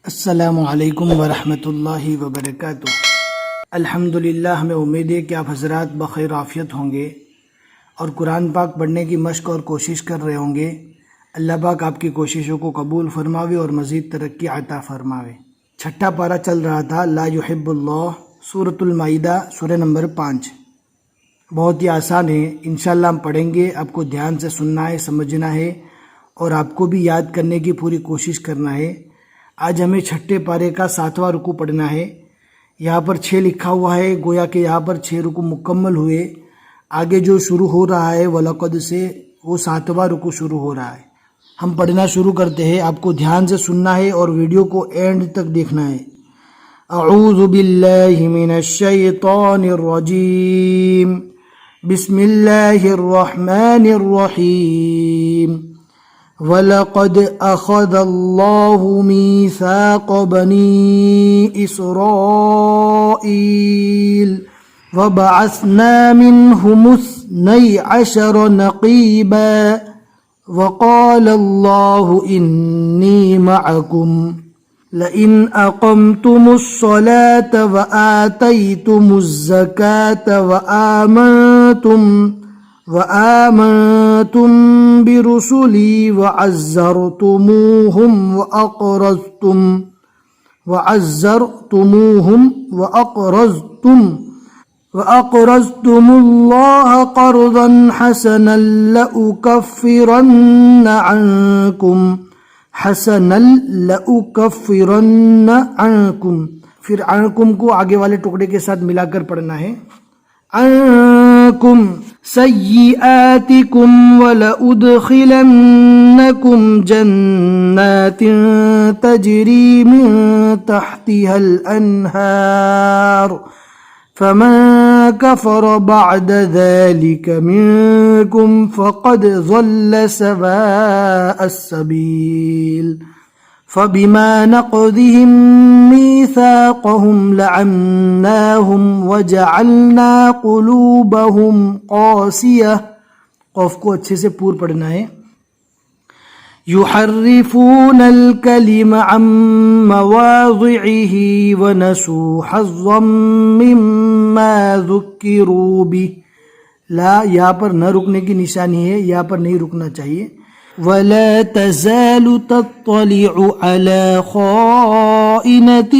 السلام علیکم ورحمۃ اللہ وبرکاتہ۔ الحمدللہ، ہمیں امید ہے کہ آپ حضرات بخیر عافیت ہوں گے اور قرآن پاک پڑھنے کی مشق اور کوشش کر رہے ہوں گے۔ اللہ پاک آپ کی کوششوں کو قبول فرماوے اور مزید ترقی عطا فرماوے۔ چھٹا پارہ چل رہا تھا لا یحب اللہ، سورۃ المائدہ، سورہ نمبر 5۔ بہت ہی آسان ہے، انشاءاللہ ہم پڑھیں گے، آپ کو دھیان سے سننا ہے، سمجھنا ہے اور آپ کو بھی یاد کرنے کی پوری کوشش کرنا ہے۔ آج ہمیں چھٹے پارے کا 7واں رکوع پڑھنا ہے۔ یہاں پر 6 لکھا ہوا ہے، گویا کہ یہاں پر 6 رکوع مکمل ہوئے۔ آگے جو شروع ہو رہا ہے وَلَقَدْ سے، وہ 7واں رکوع شروع ہو رہا ہے۔ ہم پڑھنا شروع کرتے ہیں، آپ کو دھیان سے سننا ہے اور ویڈیو کو اینڈ تک دیکھنا ہے۔ اعوذ باللہ من الشیطان الرجیم، بسم اللہ الرحمن الرحیم۔ وَلَقَدْ أَخَذَ اللَّهُ مِيثَاقَ بَنِي إِسْرَائِيلَ وَبَعَثْنَا مِنْهُمُ 12 نَقِيبًا وَقَالَ اللَّهُ إِنِّي مَعَكُمْ لَئِنْ أَقَمْتُمُ الصَّلَاةَ وَآتَيْتُمُ الزَّكَاةَ وآمنتم برسلي وعزرتموهم وأقرضتم الله قرضا حسنا لأكفرن عنكم، پھر عنکم کو آگے والے ٹکڑے کے ساتھ ملا کر پڑھنا ہے۔ عنکم سیئاتکم ولأدخلنکم جنات تجری من تحتها الانہار فمن کفر بعد ذلك منکم فقد ضل سواء السبیل۔ فبما نقضهم ميثاقهم لعناهم وجعلنا قلوبهم قاسية، قوف کو اچھے سے پور پڑھنا ہے، يحرفون الكلم عن مواضعه ونسوا حظا مما ذكروا به۔ لا یہاں پر نہ رکنے کی نشانی ہے، یہاں پر نہیں رکنا چاہیے۔ وَلَا تَزَالُ تَطَّلِعُ عَلَى خَائِنَةٍ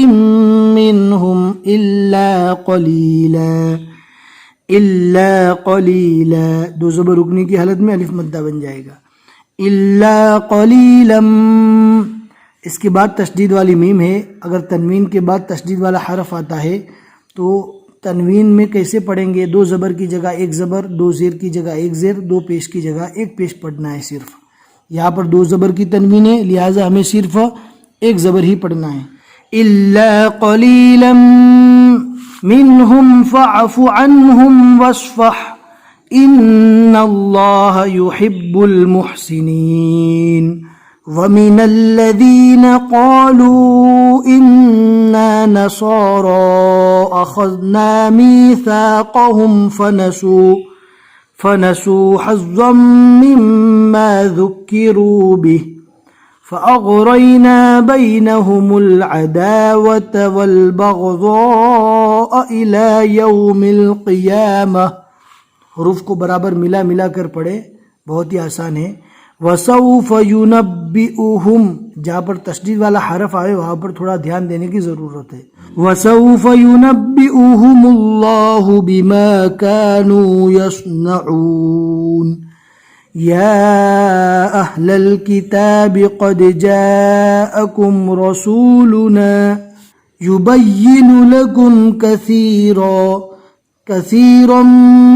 مِّنْهُمْ إِلَّا قَلِيلًا، دو زبر رکنے کی حالت میں الف مدہ بن جائے گا، إِلَّا قَلِيلًا۔ اس کے بعد تشدید والی میم ہے، اگر تنوین کے بعد تشدید والا حرف آتا ہے تو تنوین میں کیسے پڑھیں گے؟ 2 زبر کی جگہ 1 زبر، 2 زیر کی جگہ 1 زیر، 2 پیش کی جگہ 1 پیش پڑھنا ہے صرف۔ یہاں پر 2 زبر کی تنوین ہے، لہٰذا ہمیں صرف 1 زبر ہی پڑھنا ہے۔ إِلَّا قَلِيلًا مِّنْهُمْ فَاعْفُ عَنْهُمْ وَاصْفَحْ إِنَّ اللَّهَ يُحِبُّ الْمُحْسِنِينَ۔ وَمِنَ الَّذِينَ قَالُوا إِنَّا نَصَارَى أَخَذْنَا مِيثَاقَهُمْ فنسوا حظا مما ذكروا به فأغرينا بينهم العداوة والبغضاء إلى يوم القيامة۔ حروف کو برابر ملا کر پڑھے، بہت ہی آسان ہے۔ وسوف ينبئهم، جہاں پر تشدید والا حرف آئے وہاں پر تھوڑا دھیان دینے کی ضرورت ہے۔ وسوف ينبئهم الله بما كانوا يصنعون۔ يا أهل الكتاب قد جاءكم رسولنا يبين لكم كثيرا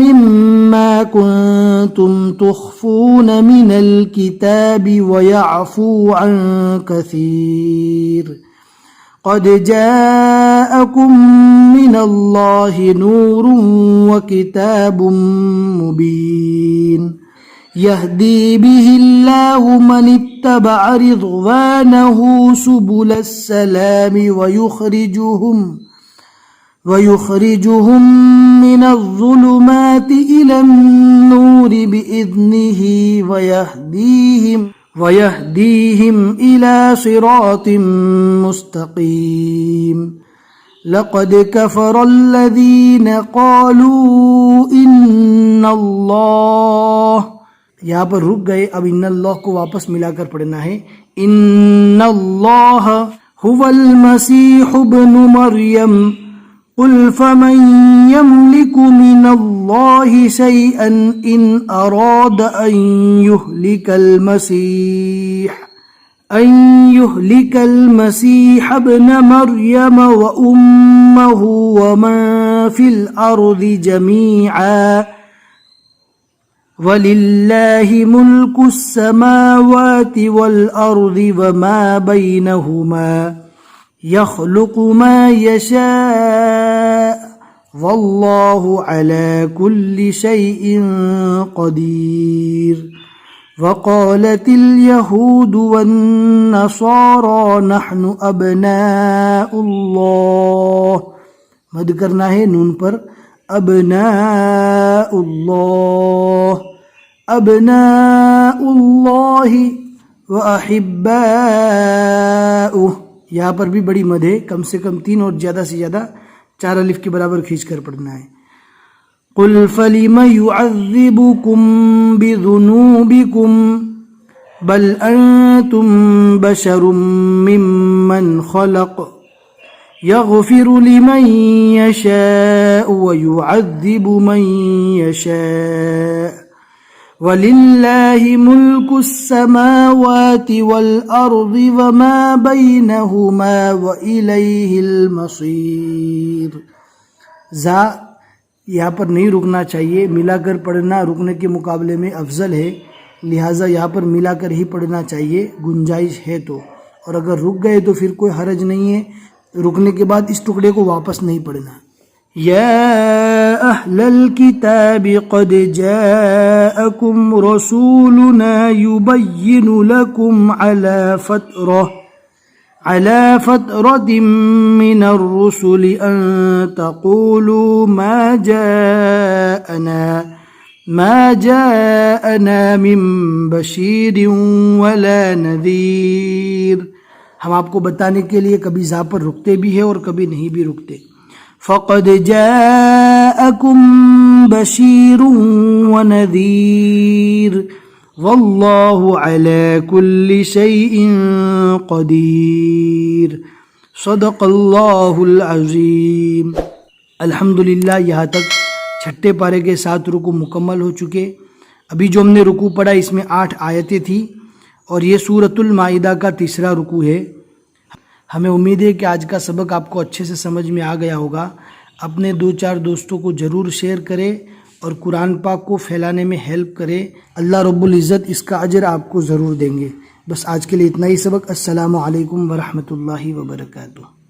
مما كنتم تخفون من الكتاب ويعفو عن كثير، قد جاءكم من الله نور وكتاب مبين، يهدي به الله من اتبع رضوانه سبل السلام ويخرجهم من الظلمات إلى النور بإذنه وَيَهْدِيهِمْ إِلَى صِرَاطٍ مُسْتَقِيمٍ لَقَدْ كَفَرَ الَّذِينَ قَالُوا إِنَّ اللَّهَ، یہاں پر رک گئے، اب ان اللہ کو واپس ملا کر پڑھنا ہے. ان اللہ هو المسیح ابن مریم قل فمن يملك من الله شيئا إن أراد أن يهلك المسيح ابن مريم وأمه ومن في الأرض جميعا وَلِلَّهِ مُلْكُ السَّمَاوَاتِ وَالْأَرْضِ وَمَا بَيْنَهُمَا يَخْلُقُ مَا يَشَاءُ وَاللَّهُ عَلَى كُلِّ شَيْءٍ قَدِيرٌ. وَقَالَتِ الْيَهُودُ وَالنَّصَارَى نَحْنُ أَبْنَاءُ اللَّهِ، مد کرنا ہے نون پر، ابناء اللہ، ابناء اللہ واحباؤہ. یہاں پر بھی بڑی مد ہے، کم سے کم 3 اور زیادہ سے زیادہ 4 الف کے برابر کھینچ کر پڑھنا ہے. قل فلم يعذبكم بذنوبكم بل انتم بشر ممن خلق يغفر لمن يشاء ويعذب من يشاء ولله ملك السماوات والأرض وما بينهما وإليه المصير. زا یہاں پر نہیں رکنا چاہیے، ملا کر پڑھنا رکنے کے مقابلے میں افضل ہے، لہٰذا یہاں پر ملا کر ہی پڑھنا چاہیے گنجائش ہے تو. اور اگر رک گئے تو پھر کوئی حرج نہیں ہے، رکنے کے بعد اس ٹکڑے کو واپس نہیں پڑھنا. یا اہل الکتاب قد جاءکم رسولنا یبین لکم على فترة من الرسل ان تقولوا ما جاءنا من بشیر ولا نذیر. ہم آپ کو بتانے کے لیے کبھی زا پر رکتے بھی ہیں اور کبھی نہیں بھی رکتے. فقد جاءکم بشیر ونذیر واللہ علی کل شیء قدیر. صدق اللہ العظیم. الحمدللہ یہاں تک چھٹے پارے کے 7 رکوع مکمل ہو چکے. ابھی جو ہم نے رکوع پڑھا اس میں 8 آیتیں تھیں اور یہ سورۃ المائدہ کا 3را رکوع ہے. ہمیں امید ہے کہ آج کا سبق آپ کو اچھے سے سمجھ میں آ گیا ہوگا. اپنے 2-4 دوستوں کو ضرور شیئر کریں اور قرآن پاک کو پھیلانے میں ہیلپ کریں. اللہ رب العزت اس کا اجر آپ کو ضرور دیں گے. بس آج کے لیے اتنا ہی سبق. السلام علیکم ورحمۃ اللہ وبرکاتہ.